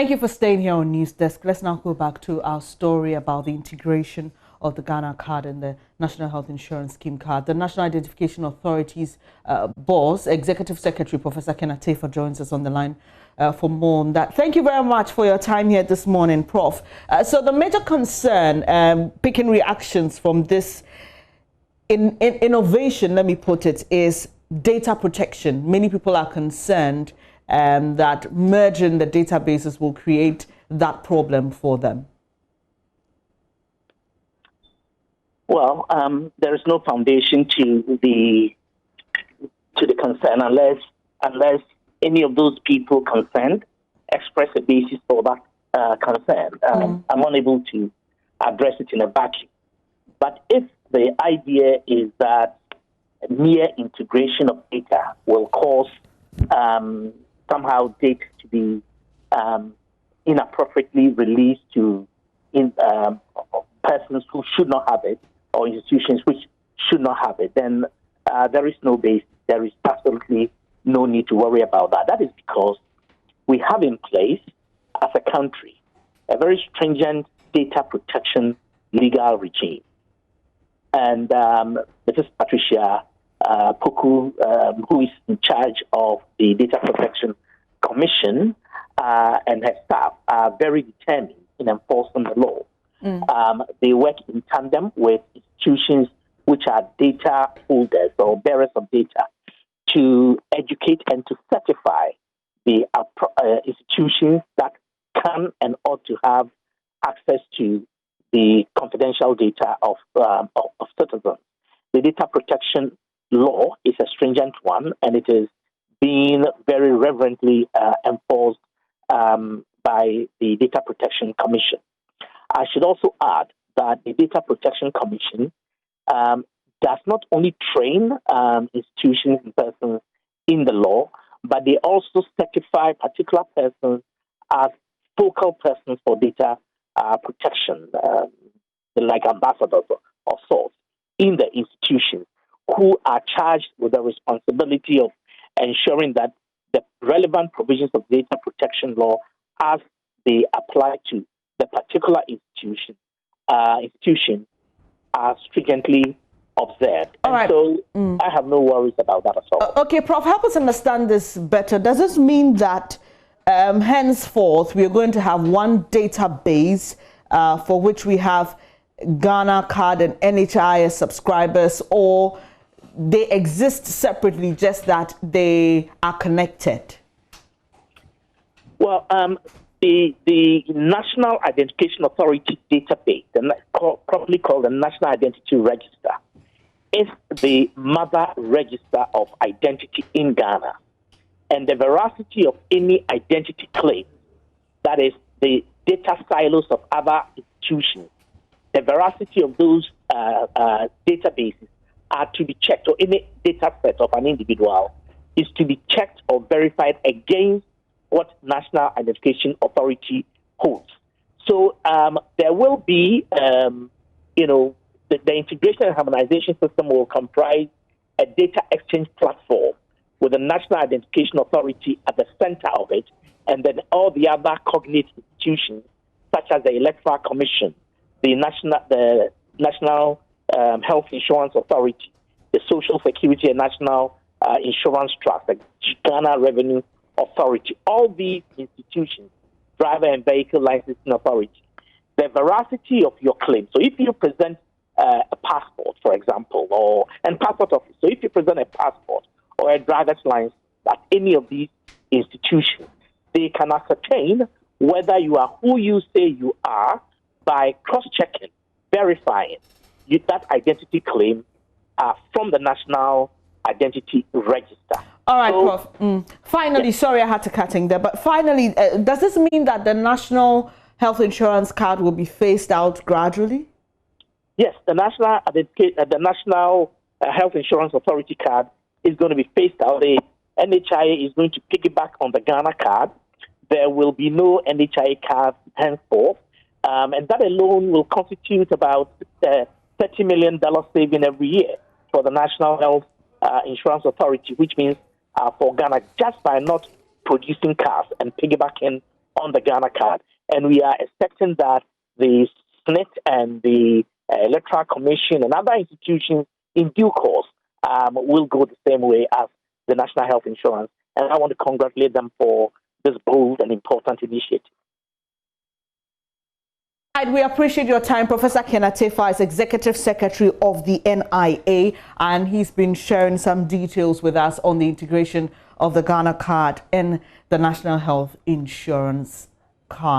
Thank you for staying here on News Desk. Let's now go back to our story about the integration of the Ghana card and the National Health Insurance Scheme card. The National Identification Authority's boss, Executive Secretary Professor Kenneth Tafer, joins us on the line for more on that. Thank you very much for your time here this morning, Prof. So the major concern, picking reactions from this innovation, let me put it, is data protection. Many people are concerned that merging the databases will create that problem for them. Well, there is no foundation to the concern unless any of those people concerned express a basis for that concern. I'm unable to address it in a vacuum. But if the idea is that mere integration of data will cause somehow data to be inappropriately released to persons who should not have it, or institutions which should not have it, then there is no basis. There is absolutely no need to worry about that. That is because we have in place, as a country, a very stringent data protection legal regime. And Mrs. Patricia Poku, who is in charge of the Data Protection Commission, and her staff are very determined in enforcing the law. They work in tandem with institutions which are data holders or bearers of data to educate and to certify the institutions that can and ought to have access to the confidential data of citizens. The data protection law is a stringent one, and it is being very reverently enforced by the Data Protection Commission. I should also add that the Data Protection Commission does not only train institutions and persons in the law, but they also certify particular persons as focal persons for data protection, like ambassadors of sorts, in the institutions, who are charged with the responsibility of ensuring that the relevant provisions of data protection law, as they apply to the particular institution, are stringently observed. All right. So I have no worries about that at all. Okay, Prof, help us understand this better. Does this mean that henceforth we are going to have one database for which we have Ghana card and NHIS subscribers, or they exist separately, just that they are connected? Well, the National Identification Authority database, properly called the National Identity Register, is the mother register of identity in Ghana. And the veracity of any identity claim, that is the data silos of other institutions, the veracity of those databases are to be checked, or any data set of an individual is to be checked or verified against what National Identification Authority holds. So there will be, the integration and harmonization system will comprise a data exchange platform with the National Identification Authority at the center of it, and then all the other cognate institutions, such as the Electoral Commission, the National Health Insurance Authority, the Social Security and National Insurance Trust, the Ghana Revenue Authority, all these institutions, driver and vehicle licensing authority, the veracity of your claim. So if you present a passport, for example, and passport office, so if you present a passport or a driver's license at any of these institutions, they can ascertain whether you are who you say you are by cross-checking, verifying that identity claim from the National Identity Register. All right, Prof. Finally, yes. Sorry I had to cut in there, but finally, does this mean that the National Health Insurance card will be phased out gradually? Yes, the National Health Insurance Authority card is going to be phased out. The NHIS is going to piggyback on the Ghana card. There will be no NHIS card henceforth, and that alone will constitute about $30 million saving every year for the National Health Insurance Authority, which means for Ghana, just by not producing cards and piggybacking on the Ghana card. And we are expecting that the SNIT and the Electoral Commission and other institutions in due course will go the same way as the National Health Insurance. And I want to congratulate them for this bold and important initiative. We appreciate your time. Professor Kenatefa is Executive Secretary of the NIA, and he's been sharing some details with us on the integration of the Ghana card in the National Health Insurance card.